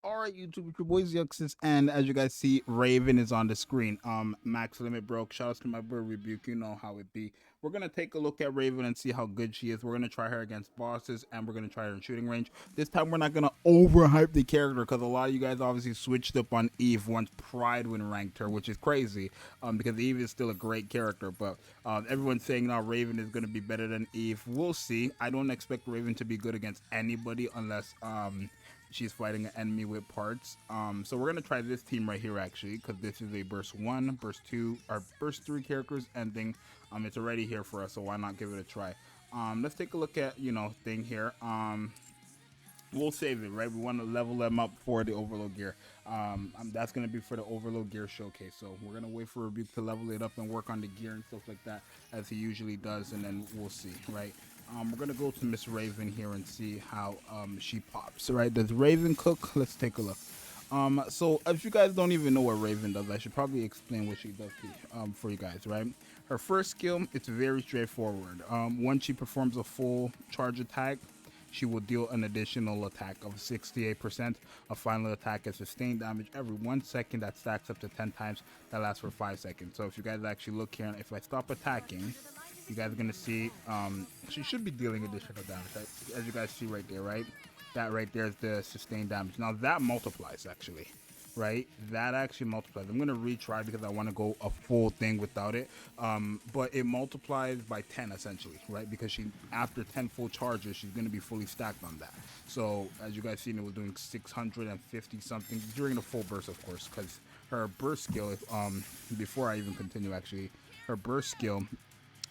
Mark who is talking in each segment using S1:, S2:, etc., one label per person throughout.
S1: All right, YouTube, it's your boy Zxous, and as you guys see, Raven is on the screen. Max limit broke. Shout out to my boy Rebuke. You know how it be. We're gonna take a look at Raven and see how good she is. We're gonna try her against bosses, and we're gonna try her in shooting range. This time, we're not gonna overhype the character because a lot of you guys obviously switched up on Eve once Pride when ranked her, which is crazy. Because Eve is still a great character, but everyone's saying now Raven is gonna be better than Eve. We'll see. I don't expect Raven to be good against anybody unless she's fighting an enemy with parts. So we're gonna try this team right here actually, because this is a burst 1, burst 2, or burst 3 characters ending. It's already here for us, so why not give it a try? Let's take a look at thing here. We'll save it, right? We want to level them up for the overload gear. That's going to be for the overload gear showcase. So we're going to wait for Rebuke to level it up and work on the gear and stuff like that, as he usually does, and then we'll see, right? We're going to go to Miss Raven here and see how she pops, right? Does Raven cook? Let's take a look. So if you guys don't even know what Raven does, I should probably explain what she does for you guys, right? Her first skill, it's very straightforward. Once she performs a full charge attack, she will deal an additional attack of 68%. A final attack is sustained damage every 1 second that stacks up to 10 times. That lasts for 5 seconds. So if you guys actually look here, and if I stop attacking, you guys are going to see she should be dealing additional damage, right? As you guys see right there, right? That right there is the sustained damage. Now that multiplies actually, right? That actually multiplies. I'm going to retry because I want to go a full thing without it. But it multiplies by 10 essentially, right? Because she, after 10 full charges, she's going to be fully stacked on that. So as you guys seen, it was doing 650 something during the full burst, of course, because her burst skill, before I even continue actually, her burst skill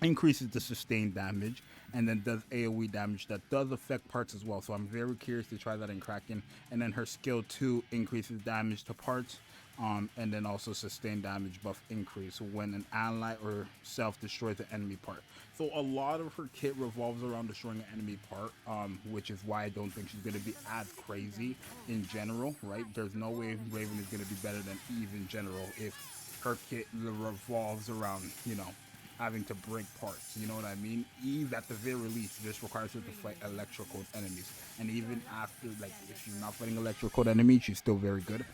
S1: increases the sustained damage and then does AoE damage that does affect parts as well. So I'm very curious to try that in Kraken. And then her skill 2 increases damage to parts, and then also sustained damage buff increase when an ally or self destroys an enemy part. So a lot of her kit revolves around destroying an enemy part, which is why I don't think she's going to be as crazy in general, right? There's no way Raven is going to be better than Eve in general if her kit revolves around, having to break parts. You know what I mean? Eve, at the very least, just requires her to fight electrical enemies. And even after, like, if she's not fighting electrical enemies, she's still very good.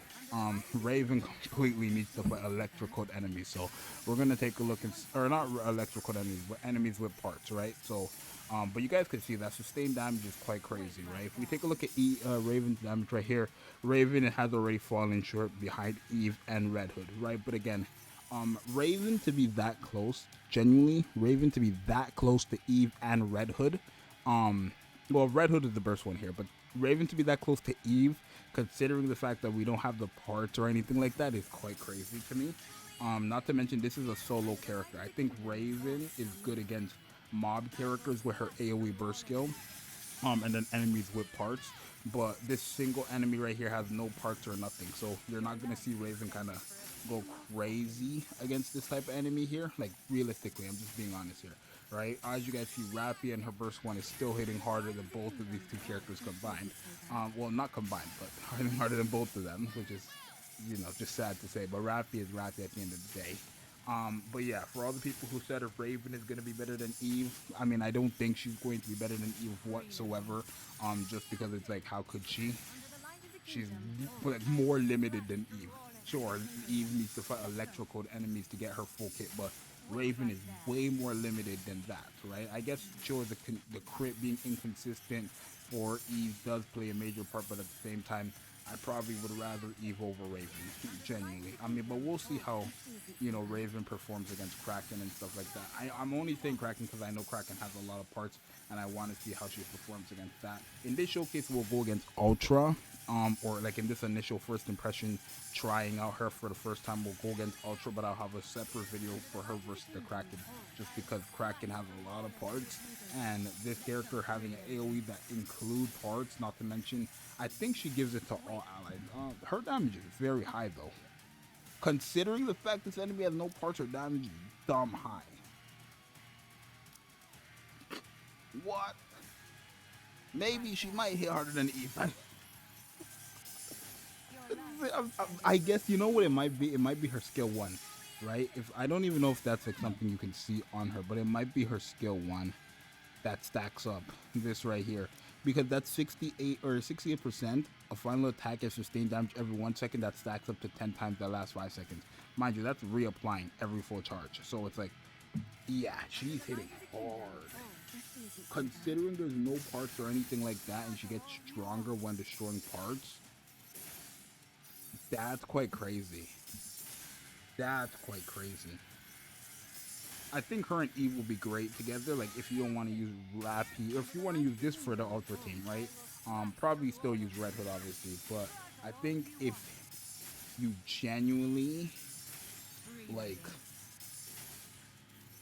S1: Raven completely needs to fight electrical enemies. So we're going to take a look, or not electrical enemies, but enemies with parts, right? So, but you guys can see that sustained damage is quite crazy, right? If we take a look at Raven's damage right here, Raven has already fallen short behind Eve and Red Hood, right? But again, Raven to be that close, genuinely, Raven to be that close to Eve and Red Hood, well, Red Hood is the burst one here, but Raven to be that close to Eve, considering the fact that we don't have the parts or anything like that, is quite crazy to me. Not to mention, this is a solo character. I think Raven is good against mob characters with her AoE burst skill, and then enemies with parts. But this single enemy right here has no parts or nothing, so you're not gonna see Raven kind of go crazy against this type of enemy here. Like, realistically, I'm just being honest here, right? As you guys see, Rappy and her burst 1 is still hitting harder than both of these two characters combined. Well, not combined, but hitting harder than both of them, which is, just sad to say. But Rappy is Rappy at the end of the day. But yeah, for all the people who said if Raven is going to be better than Eve, I mean, I don't think she's going to be better than Eve whatsoever. Just because it's like, how could she? She's like more limited than Eve. Sure, Eve needs to fight electrical enemies to get her full kit, but Raven is way more limited than that, right? I guess, sure, the crit being inconsistent for Eve does play a major part, but at the same time, I probably would rather Eve over Raven, genuinely. I mean, but we'll see how, Raven performs against Kraken and stuff like that. I'm only saying Kraken because I know Kraken has a lot of parts, and I want to see how she performs against that. In this showcase, we'll go against Ultra, or like in this initial first impression, trying out her for the first time, we'll go against Ultra, but I'll have a separate video for her versus the Kraken, just because Kraken has a lot of parts, and this character having an AoE that include parts, not to mention, I think she gives it to all allies. Her damage is very high though. Considering the fact this enemy has no parts or damage is dumb high. What? Maybe she might hit harder than Eve. I guess, you know what it might be? It might be her skill 1, right? If I don't even know if that's like something you can see on her, but it might be her skill 1 that stacks up this right here. because that's 68 or 68% of final attack and sustained damage every 1 second. That stacks up to 10 times the last 5 seconds. Mind you, that's reapplying every full charge. So it's like, yeah, she's hitting hard. Considering there's no parts or anything like that, and she gets stronger when destroying parts, that's quite crazy. That's quite crazy. I think her and Eve will be great together. Like, if you don't want to use Lappy, or if you want to use this for the Ultra team, right? Probably still use Red Hood, obviously. But I think if you genuinely, like,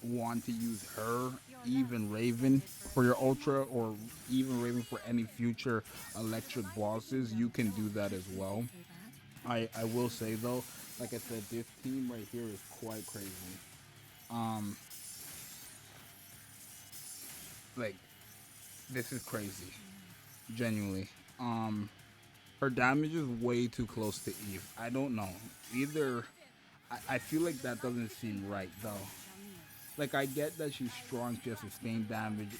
S1: want to use her, even Raven for your Ultra, or even Raven for any future electric bosses, you can do that as well. I will say though, like I said, this team right here is quite crazy. Like, this is crazy, genuinely. Her damage is way too close to Eve. I don't know. Either, I feel like that doesn't seem right though. Like, I get that she's strong, she has sustained damage,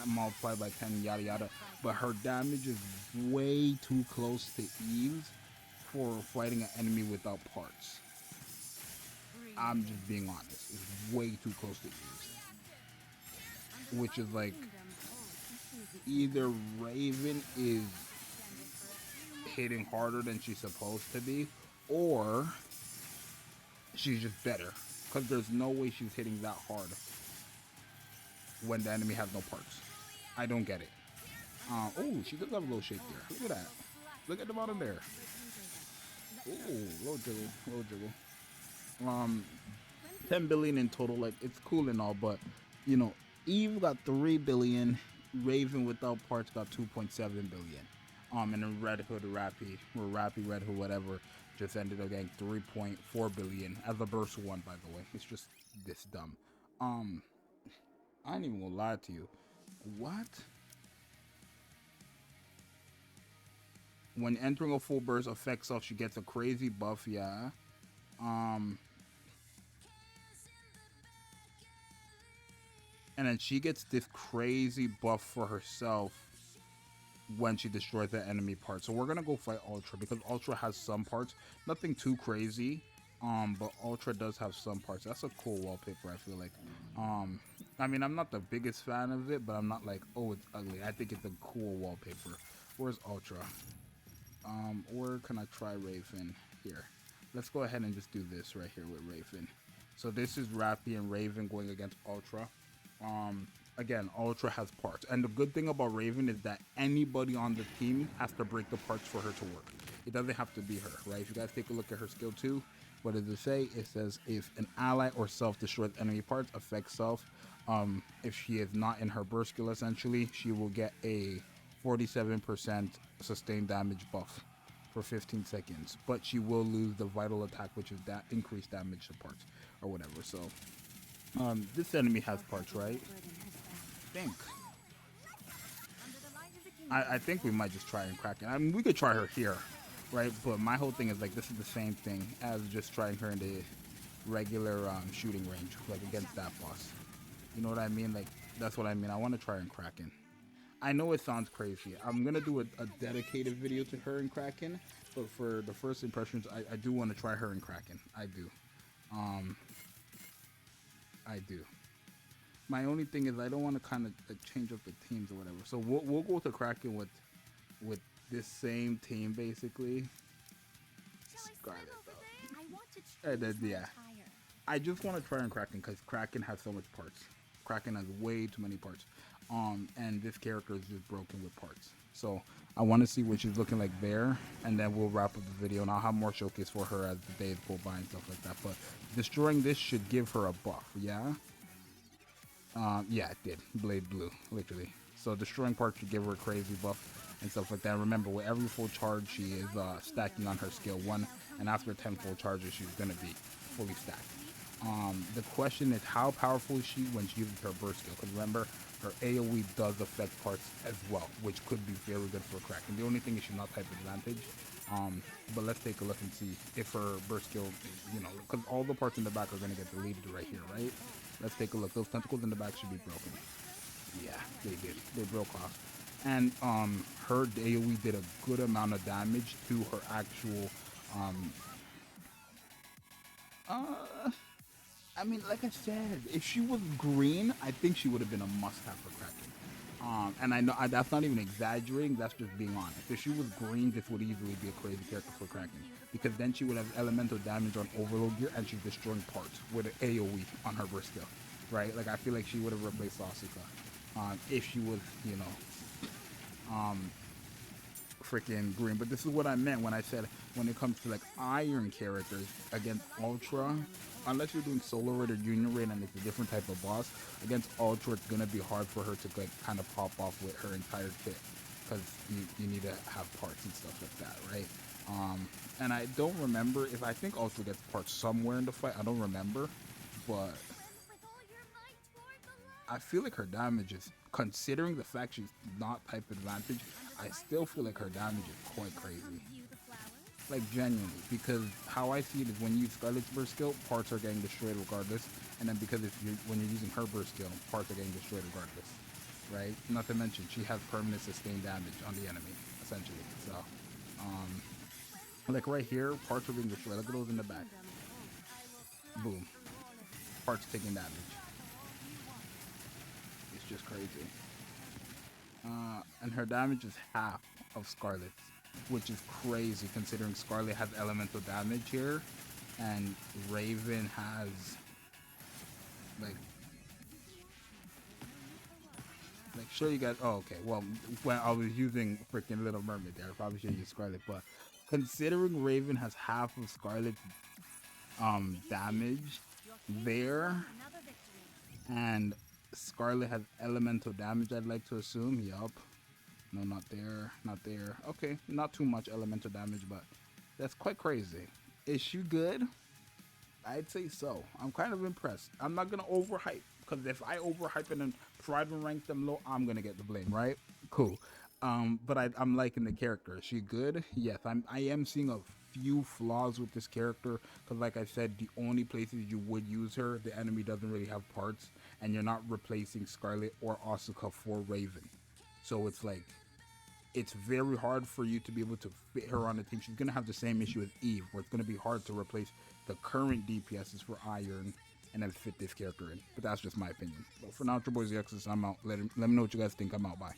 S1: multiplied by 10, yada yada, but her damage is way too close to Eve's for fighting an enemy without parts. I'm just being honest. It's way too close to Eve's. Which is like, either Raven is hitting harder than she's supposed to be, or she's just better. Because there's no way she's hitting that hard when the enemy has no parts. I don't get it. Oh, she does have a little shake there. Look at that. Look at the bottom there. Ooh, low jiggle, low jiggle. 10 billion in total. Like, it's cool and all, but you know, Eve got 3 billion. Raven without parts got 2.7 billion. And then Red Hood Rappy, or Rappy Red Hood, whatever, just ended up getting 3.4 billion as a burst one, by the way. It's just this dumb. I ain't even gonna lie to you. What? When entering a full burst effect off, she gets a crazy buff, yeah. And then she gets this crazy buff for herself when she destroys the enemy part. So we're gonna go fight Ultra, because Ultra has some parts, nothing too crazy, but Ultra does have some parts. That's a cool wallpaper, I feel like. I mean, I'm not the biggest fan of it, but I'm not like, oh, it's ugly. I think it's a cool wallpaper. Where's Ultra? Where can I try Raven? Here, let's go ahead and just do this right here with Raven. So this is Rappy and Raven going against Ultra. Again, Ultra has parts, and the good thing about Raven is that anybody on the team has to break the parts for her to work. It doesn't have to be her, right? If you guys take a look at her skill 2, what does it say? It says if an ally or self destroys enemy parts, affects self. If she is not in her burst skill, essentially, she will get a 47% sustained damage buff for 15 seconds, but she will lose the vital attack, which is that increased damage to parts or whatever. So this enemy has parts, right? I think we might just try and crack it. I mean, we could try her here, right? But my whole thing is like, this is the same thing as just trying her in the regular shooting range, like against that boss. You know what I mean? Like, that's what I mean. I want to try and Kraken. I know it sounds crazy. I'm gonna do a dedicated video to her and Kraken, but for the first impressions, I do want to try her and Kraken. I do. I do. My only thing is I don't want to kind of change up the teams or whatever. So we'll go to Kraken with this same team basically. Scarlet though. And then yeah, I just want to try and Kraken because Kraken has so much parts. Kraken has way too many parts. And this character is just broken with parts. So I want to see what she's looking like there, and then we'll wrap up the video, and I'll have more showcase for her as the days go by and stuff like that. But destroying this should give her a buff, yeah? Yeah, it did. Blade blue, literally. So destroying parts should give her a crazy buff and stuff like that. Remember, with every full charge, she is stacking on her skill 1, and after 10 full charges, she's going to be fully stacked. The question is, how powerful is she when she uses her burst skill? Because remember, her AoE does affect parts as well, which could be very good for Kraken. The only thing is she's not type advantage. But let's take a look and see if her burst skill, you know, because all the parts in the back are going to get deleted right here, right? Let's take a look. Those tentacles in the back should be broken. Yeah, they did. They broke off. and her AoE did a good amount of damage to her actual um uh I mean, like I said, if she was green, I think she would have been a must-have for Kraken. And I know that's not even exaggerating. That's just being honest. If she was green, this would easily be a crazy character for Kraken, because then she would have elemental damage on Overload gear, and she's destroying parts with an AOE on her burst skill, right? Like I feel like she would have replaced Asuka, if she was, freaking green. But this is what I meant when I said when it comes to like iron characters against Ultra, unless you're doing solo raid or union raid and it's a different type of boss, against Ultra it's gonna be hard for her to like kind of pop off with her entire kit, because you need to have parts and stuff like that, right? And I don't remember if I think Ultra gets parts somewhere in the fight. I don't remember, but I feel like her damage is, considering the fact she's not type advantage, I still feel like her damage is quite crazy. Like genuinely, because how I see it is when you use Scarlet's burst skill, parts are getting destroyed regardless, and then because when you're using her burst skill, parts are getting destroyed regardless, right? Not to mention she has permanent sustained damage on the enemy, essentially. So, like right here, parts are being destroyed. Look at those in the back. Boom, parts taking damage. It's just crazy. And her damage is half of Scarlet's, which is crazy considering Scarlet has elemental damage here, and Raven has like sure you guys. Oh, okay. Well, when I was using freaking Little Mermaid there, I probably should use Scarlet, but considering Raven has half of Scarlet's damage there, and Scarlet has elemental damage, I'd like to assume. Yup. No, not there. Not there. Okay, not too much elemental damage, but that's quite crazy. Is she good? I'd say so. I'm kind of impressed. I'm not gonna overhype, because if I overhype it and try to rank them low, I'm gonna get the blame, right? Cool. But I'm liking the character. Is she good? Yes. I am seeing a few flaws with this character, because like I said, the only places you would use her, the enemy doesn't really have parts, and you're not replacing Scarlet or Asuka for Raven. So it's like, it's very hard for you to be able to fit her on the team. She's going to have the same issue as Eve, where it's going to be hard to replace the current DPSs for Iron and then fit this character in. But that's just my opinion. But for now, it's your boy Zxous. I'm out. Let me know what you guys think. I'm out. Bye.